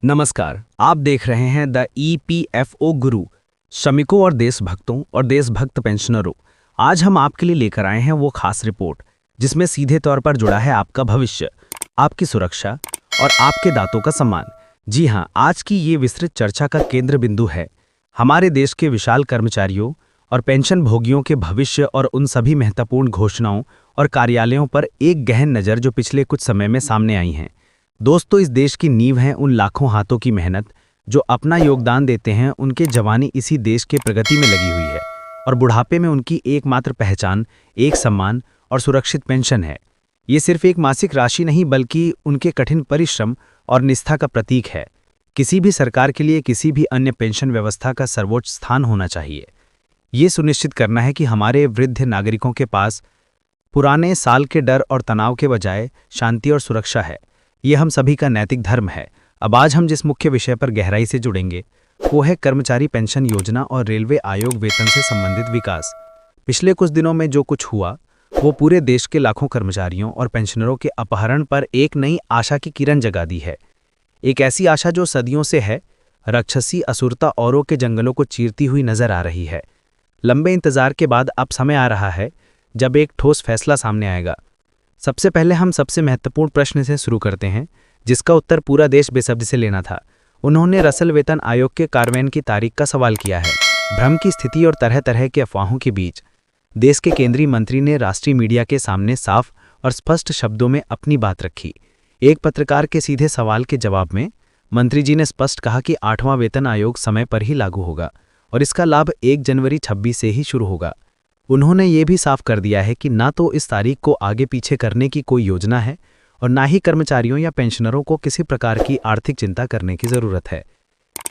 नमस्कार, आप देख रहे हैं द ईपीएफओ गुरु, श्रमिकों और देशभक्तों और देशभक्त पेंशनरों। आज हम आपके लिए लेकर आए हैं वो खास रिपोर्ट जिसमें सीधे तौर पर जुड़ा है आपका भविष्य, आपकी सुरक्षा और आपके दांतों का सम्मान। जी हाँ, आज की ये विस्तृत चर्चा का केंद्र बिंदु है हमारे देश के विशाल कर्मचारियों और पेंशन भोगियों के भविष्य और उन सभी महत्वपूर्ण घोषणाओं और कार्यालयों पर एक गहन नज़र जो पिछले कुछ समय में सामने आई हैं। दोस्तों, इस देश की नींव है उन लाखों हाथों की मेहनत जो अपना योगदान देते हैं। उनके जवानी इसी देश के प्रगति में लगी हुई है और बुढ़ापे में उनकी एकमात्र पहचान एक सम्मान और सुरक्षित पेंशन है। ये सिर्फ एक मासिक राशि नहीं बल्कि उनके कठिन परिश्रम और निष्ठा का प्रतीक है। किसी भी सरकार के लिए किसी भी अन्य पेंशन व्यवस्था का सर्वोच्च स्थान होना चाहिए। ये सुनिश्चित करना है कि हमारे वृद्ध नागरिकों के पास पुराने साल के डर और तनाव के बजाय शांति और सुरक्षा है। ये हम सभी का नैतिक धर्म है। अब आज हम जिस मुख्य विषय पर गहराई से जुड़ेंगे वो है कर्मचारी पेंशन योजना और रेलवे आयोग वेतन से संबंधित विकास। पिछले कुछ दिनों में जो कुछ हुआ वो पूरे देश के लाखों कर्मचारियों और पेंशनरों के अपहरण पर एक नई आशा की किरण जगा दी है। एक ऐसी आशा जो सदियों से है, राक्षसी असुरता औरों के जंगलों को चीरती हुई नजर आ रही है। लंबे इंतजार के बाद अब समय आ रहा है जब एक ठोस फैसला सामने आएगा। सबसे पहले हम सबसे महत्वपूर्ण प्रश्न से शुरू करते हैं जिसका उत्तर पूरा देश बेसब्री से लेना था। उन्होंने रसल वेतन आयोग के कार्यान्वयन की तारीख का सवाल किया है। भ्रम की स्थिति और तरह तरह के अफवाहों के बीच देश के केंद्रीय मंत्री ने राष्ट्रीय मीडिया के सामने साफ और स्पष्ट शब्दों में अपनी बात रखी। एक पत्रकार के सीधे सवाल के जवाब में मंत्री जी ने स्पष्ट कहा कि 8वां वेतन आयोग समय पर ही लागू होगा और इसका लाभ 1 जनवरी 26 से ही शुरू होगा। उन्होंने ये भी साफ कर दिया है कि ना तो इस तारीख को आगे पीछे करने की कोई योजना है और ना ही कर्मचारियों या पेंशनरों को किसी प्रकार की आर्थिक चिंता करने की जरूरत है।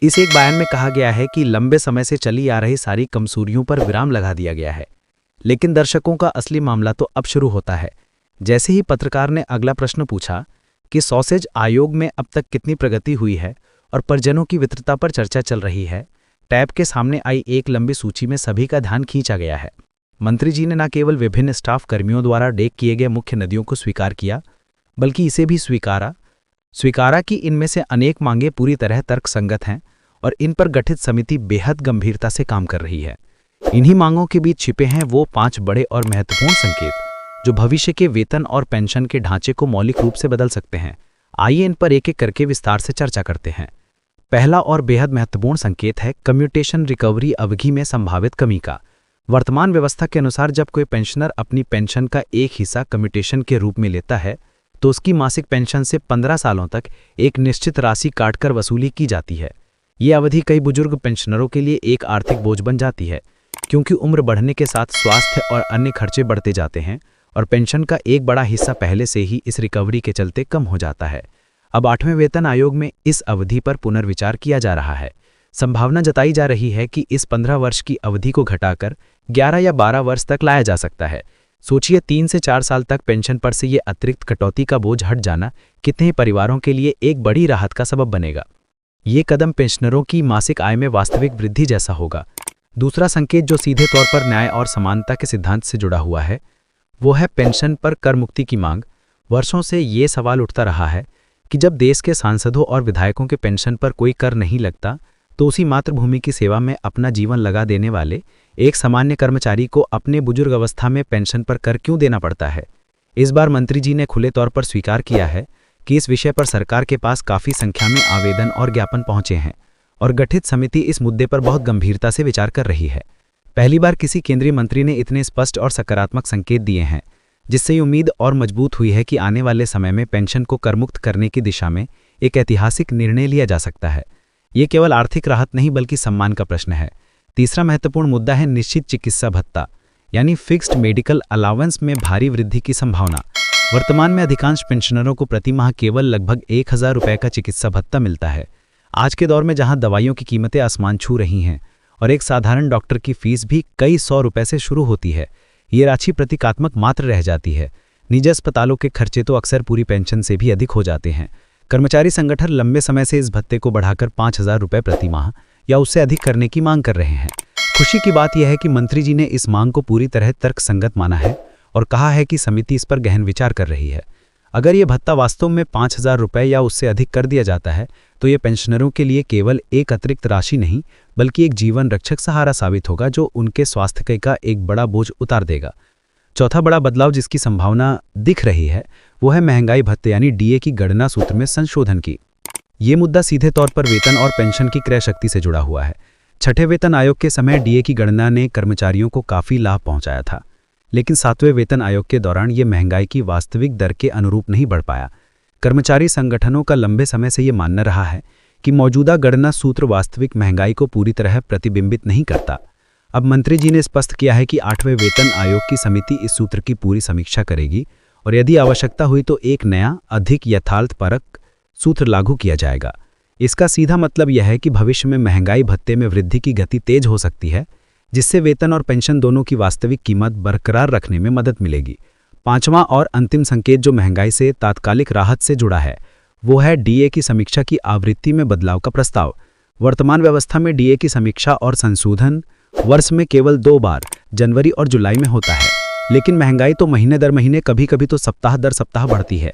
इस एक बयान में कहा गया है कि लंबे समय से चली आ रही सारी कमजोरियों पर विराम लगा दिया गया है। लेकिन दर्शकों का असली मामला तो अब शुरू होता है। जैसे ही पत्रकार ने अगला प्रश्न पूछा कि सॉसेज आयोग में अब तक कितनी प्रगति हुई है और परिजनों की वित्रता पर चर्चा चल रही है, टैब के सामने आई एक लंबी सूची में सभी का ध्यान खींचा गया है। मंत्री जी ने न केवल विभिन्न स्टाफ कर्मियों द्वारा डेक किए गए मुख्य नदियों को स्वीकार किया बल्कि इसे भी स्वीकारा कि इनमें से अनेक मांगें पूरी तरह तर्कसंगत हैं और इन पर गठित समिति बेहद गंभीरता से काम कर रही है। इन्हीं मांगों के बीच छिपे हैं वो 5 बड़े और महत्वपूर्ण संकेत जो भविष्य के वेतन और पेंशन के ढांचे को मौलिक रूप से बदल सकते हैं। आइए इन पर एक एक करके विस्तार से चर्चा करते हैं। पहला और बेहद महत्वपूर्ण संकेत है कम्यूटेशन रिकवरी अवधि में संभावित कमी का। वर्तमान व्यवस्था के अनुसार जब कोई पेंशनर अपनी पेंशन का एक हिस्सा कम्यूटेशन के रूप में लेता है तो उसकी मासिक पेंशन से 15 सालों तक एक निश्चित राशि काटकर वसूली की जाती है। ये अवधि कई बुजुर्ग पेंशनरों के लिए एक आर्थिक बोझ बन जाती है क्योंकि उम्र बढ़ने के साथ स्वास्थ्य और अन्य खर्चे बढ़ते जाते हैं और पेंशन का एक बड़ा हिस्सा पहले से ही इस रिकवरी के चलते कम हो जाता है। अब 8वें वेतन आयोग में इस अवधि पर पुनर्विचार किया जा रहा है। संभावना जताई जा रही है कि इस 15 वर्ष की अवधि को घटाकर 11 या 12 वर्ष तक लाया जा सकता है। सोचिए 3 से 4 साल तक पेंशन पर से ये अतिरिक्त कटौती का बोझ हट जाना कितने परिवारों के लिए एक बड़ी राहत का सबब बनेगा। ये कदम पेंशनरों की मासिक आय में वास्तविक वृद्धि जैसा होगा। दूसरा संकेत जो सीधे तौर पर न्याय और समानता के सिद्धांत से जुड़ा हुआ है वो है पेंशन पर कर मुक्ति की मांग। वर्षों से ये सवाल उठता रहा है कि जब देश के सांसदों और विधायकों के पेंशन पर कोई कर नहीं लगता तो उसी मातृभूमि की सेवा में अपना जीवन लगा देने वाले एक सामान्य कर्मचारी को अपने बुजुर्ग अवस्था में पेंशन पर कर क्यों देना पड़ता है। इस बार मंत्री जी ने खुले तौर पर स्वीकार किया है कि इस विषय पर सरकार के पास काफ़ी संख्या में आवेदन और ज्ञापन पहुंचे हैं और गठित समिति इस मुद्दे पर बहुत गंभीरता से विचार कर रही है। पहली बार किसी केंद्रीय मंत्री ने इतने स्पष्ट और सकारात्मक संकेत दिए हैं जिससे ये उम्मीद और मजबूत हुई है कि आने वाले समय में पेंशन को करमुक्त करने की दिशा में एक ऐतिहासिक निर्णय लिया जा सकता है। ये केवल आर्थिक राहत नहीं बल्कि सम्मान का प्रश्न है। तीसरा महत्वपूर्ण मुद्दा है निश्चित चिकित्सा भत्ता यानी फिक्स्ड मेडिकल अलाउंस में भारी वृद्धि की संभावना। वर्तमान में अधिकांश पेंशनरों को प्रति माह केवल लगभग 1000 रुपये का चिकित्सा भत्ता मिलता है। आज के दौर में जहां दवाइयों की कीमतें आसमान छू रही हैं और एक साधारण डॉक्टर की फीस भी कई 100 रुपये से शुरू होती है, ये राशि प्रतीकात्मक मात्र रह जाती है। निजी अस्पतालों के खर्चे तो अक्सर पूरी पेंशन से भी अधिक हो जाते हैं। कर्मचारी संगठन लंबे समय से इस भत्ते को बढ़ाकर 5000 रुपये प्रति माह या उससे अधिक करने की मांग कर रहे हैं। खुशी की बात यह है कि मंत्री जी ने इस मांग को पूरी तरह तर्कसंगत माना है और कहा है कि समिति इस पर गहन विचार कर रही है। अगर ये भत्ता वास्तव में 5000 रुपये या उससे अधिक कर दिया जाता है तो ये पेंशनरों के लिए केवल एक अतिरिक्त राशि नहीं बल्कि एक जीवन रक्षक सहारा साबित होगा जो उनके स्वास्थ्य का एक बड़ा बोझ उतार देगा। चौथा बड़ा बदलाव जिसकी संभावना दिख रही है वो है महंगाई भत्ते यानी डीए की गणना सूत्र में संशोधन की। ये मुद्दा सीधे तौर पर वेतन और पेंशन की क्रय शक्ति से जुड़ा हुआ है। छठे वेतन आयोग के समय डीए की गणना ने कर्मचारियों को काफ़ी लाभ पहुंचाया था, लेकिन सातवें वेतन आयोग के दौरान ये महंगाई की वास्तविक दर के अनुरूप नहीं बढ़ पाया। कर्मचारी संगठनों का लंबे समय से ये मानना रहा है कि मौजूदा गणना सूत्र वास्तविक महंगाई को पूरी तरह प्रतिबिंबित नहीं करता। अब मंत्री जी ने स्पष्ट किया है कि 8वें वेतन आयोग की समिति इस सूत्र की पूरी समीक्षा करेगी और यदि आवश्यकता हुई तो एक नया अधिक यथार्थपरक सूत्र लागू किया जाएगा। इसका सीधा मतलब यह है कि भविष्य में महंगाई भत्ते में वृद्धि की गति तेज हो सकती है, जिससे वेतन और पेंशन दोनों की वास्तविक कीमत बरकरार रखने में मदद मिलेगी। पांचवां और अंतिम संकेत जो महंगाई से तात्कालिक राहत से जुड़ा है वो है डीए की समीक्षा की आवृत्ति में बदलाव का प्रस्ताव। वर्तमान व्यवस्था में डीए की समीक्षा और संशोधन वर्ष में केवल 2 बार जनवरी और जुलाई में होता है, लेकिन महंगाई तो महीने दर महीने कभी कभी तो सप्ताह दर सप्ताह बढ़ती है।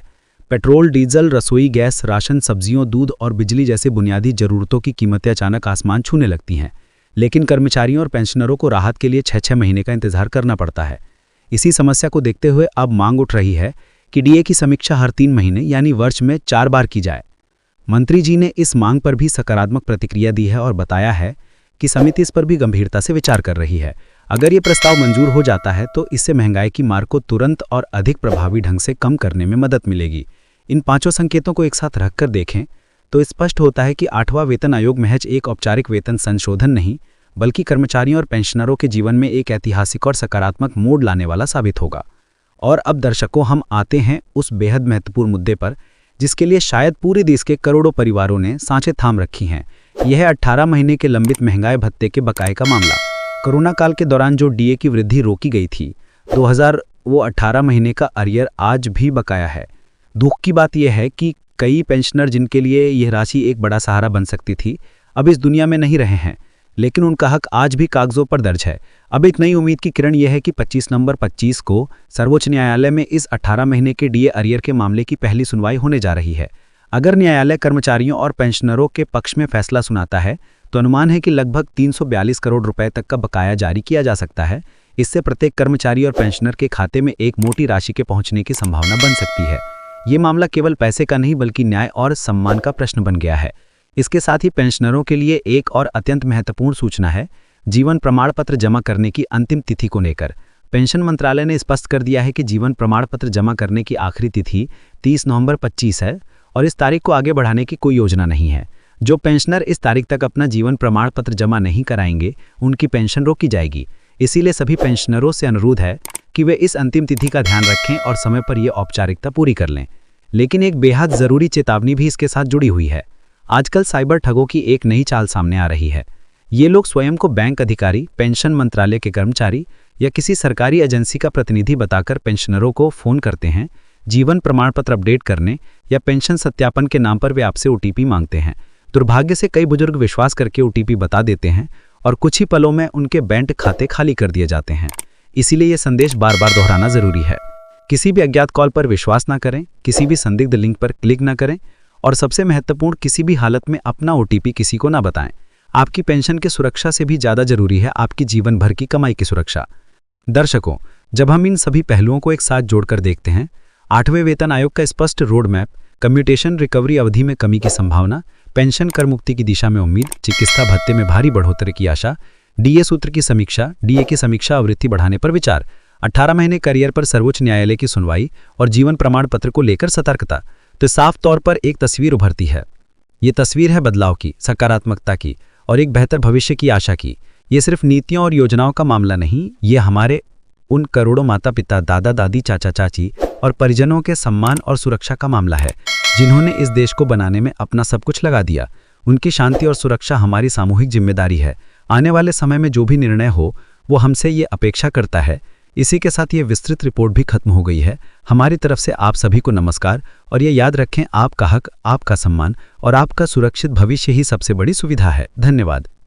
पेट्रोल, डीजल, रसोई गैस, राशन, सब्जियों, दूध और बिजली जैसे बुनियादी जरूरतों की कीमतें अचानक आसमान छूने लगती हैं, लेकिन कर्मचारियों और पेंशनरों को राहत के लिए 6-6 महीने का इंतजार करना पड़ता है। इसी समस्या को देखते हुए अब मांग उठ रही है कि डीए की समीक्षा हर 3 महीने यानी वर्ष में 4 बार की जाए। मंत्री जी ने इस मांग पर भी सकारात्मक प्रतिक्रिया दी है और बताया है कि समिति इस पर भी गंभीरता से विचार कर रही है। अगर ये प्रस्ताव मंजूर हो जाता है तो इससे महंगाई की मार को तुरंत और अधिक प्रभावी ढंग से कम करने में मदद मिलेगी। इन 5 संकेतों को एक साथ रखकर देखें तो स्पष्ट होता है कि 8वां वेतन आयोग महज एक औपचारिक वेतन संशोधन नहीं बल्कि कर्मचारियों और पेंशनरों के जीवन में एक ऐतिहासिक और सकारात्मक मोड़ लाने वाला साबित होगा। और अब दर्शकों, हम आते हैं उस बेहद महत्वपूर्ण मुद्दे पर जिसके लिए शायद पूरे देश के करोड़ों परिवारों ने सांचें थाम रखी हैं। यह है 18 महीने के लंबित महंगाई भत्ते के बकाये का मामला। कोरोना काल के दौरान जो डीए की वृद्धि रोकी गई थी 2000, वो 18 महीने का अरियर आज भी बकाया है। दुख की बात यह है कि कई पेंशनर जिनके लिए यह राशि एक बड़ा सहारा बन सकती थी अब इस दुनिया में नहीं रहे हैं, लेकिन उनका हक आज भी कागजों पर दर्ज है। अब एक नई उम्मीद की किरण यह है कि 25 नवंबर 25 को सर्वोच्च न्यायालय में इस 18 महीने के डीए अरियर के मामले की पहली सुनवाई होने जा रही है। अगर न्यायालय कर्मचारियों और पेंशनरों के पक्ष में फैसला सुनाता है तो अनुमान है कि लगभग 342 करोड़ रुपए तक का बकाया जारी किया जा सकता है। इससे प्रत्येक कर्मचारी और पेंशनर के खाते में एक मोटी राशि के पहुंचने की संभावना बन सकती है। ये मामला केवल पैसे का नहीं बल्कि न्याय और सम्मान का प्रश्न बन गया है। इसके साथ ही पेंशनरों के लिए एक और अत्यंत महत्वपूर्ण सूचना है। जीवन प्रमाण पत्र जमा करने की अंतिम तिथि को लेकर पेंशन मंत्रालय ने स्पष्ट कर दिया है कि जीवन प्रमाण पत्र जमा करने की आखिरी तिथि 30 नवंबर 25 है और इस तारीख को आगे बढ़ाने की कोई योजना नहीं है। जो पेंशनर इस तारीख तक अपना जीवन प्रमाण पत्र जमा नहीं कराएंगे उनकी पेंशन रोकी जाएगी। इसीलिए सभी पेंशनरों से अनुरोध है कि वे इस अंतिम तिथि का ध्यान रखें और समय पर यह औपचारिकता पूरी कर लें। लेकिन एक बेहद ज़रूरी चेतावनी भी इसके साथ जुड़ी हुई है। आजकल साइबर ठगों की एक नई चाल सामने आ रही है। ये लोग स्वयं को बैंक अधिकारी, पेंशन मंत्रालय के कर्मचारी या किसी सरकारी एजेंसी का प्रतिनिधि बताकर पेंशनरों को फ़ोन करते हैं। जीवन प्रमाण पत्र अपडेट करने या पेंशन सत्यापन के नाम पर वे आपसे ओटीपी मांगते हैं। दुर्भाग्य से कई बुजुर्ग विश्वास करके ओटीपी बता देते हैं और कुछ ही पलों में उनके बैंक खाते खाली कर दिए जाते हैं। इसीलिए ये संदेश बार बार दोहराना जरूरी है। किसी भी अज्ञात कॉल पर विश्वास ना करें, किसी भी संदिग्ध लिंक पर क्लिक ना करें और सबसे महत्वपूर्ण, किसी भी हालत में अपना ओटीपी किसी को ना बताएं। आपकी पेंशन की सुरक्षा से भी ज़्यादा जरूरी है आपकी जीवन भर की कमाई की सुरक्षा। दर्शकों, जब हम इन सभी पहलुओं को एक साथ जोड़कर देखते हैं, 8वें वेतन आयोग का स्पष्ट रोड मैप, कम्यूटेशन रिकवरी अवधि में कमी की संभावना, पेंशन कर मुक्ति की दिशा में उम्मीद, चिकित्सा भत्ते में भारी बढ़ोतरी की आशा, डीए सूत्र की समीक्षा, डीए की समीक्षा आवृत्ति बढ़ाने पर विचार, 18 महीने करियर पर सर्वोच्च न्यायालय की सुनवाई और जीवन प्रमाण पत्र को लेकर सतर्कता, तो साफ तौर पर एक तस्वीर उभरती है। ये तस्वीर है बदलाव की, सकारात्मकता की और एक बेहतर भविष्य की आशा की। ये सिर्फ नीतियों और योजनाओं का मामला नहीं, ये हमारे उन करोड़ों माता पिता, दादा दादी, चाचा चाची और परिजनों के सम्मान और सुरक्षा का मामला है जिन्होंने इस देश को बनाने में अपना सब कुछ लगा दिया। उनकी शांति और सुरक्षा हमारी सामूहिक जिम्मेदारी है। आने वाले समय में जो भी निर्णय हो वो हमसे ये अपेक्षा करता है। इसी के साथ ये विस्तृत रिपोर्ट भी खत्म हो गई है। हमारी तरफ से आप सभी को नमस्कार और ये याद रखें, आपका हक, आपका सम्मान और आपका सुरक्षित भविष्य ही सबसे बड़ी सुविधा है। धन्यवाद।